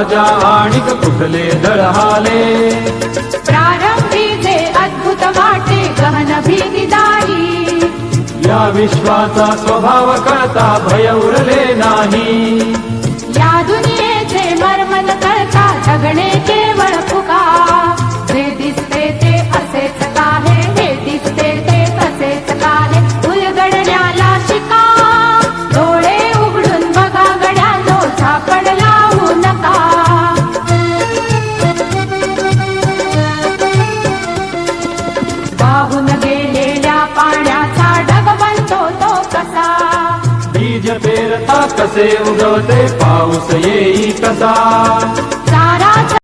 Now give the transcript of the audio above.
राजा आणिक कुठले दळहाले. प्रारंभी जे अद्भुत वाटे गहन भीतीदायी, या विश्वाचा स्वभाव कळता भय उरले नाही. या दुनियेचे मर्मन कळता जगणे केवळ फुका. जे दिसते ते असेच काहे, हे दिसते ते तसेच काहे, उलगडण्याला शिका. डोळे उघडून बघा गड्यानो, झाकण लावू नका. वाहून गेलेल्या पाण्याचा ढग बनतो तो कसा. बीज पेरता कसे उगवते पाऊस येई कसा.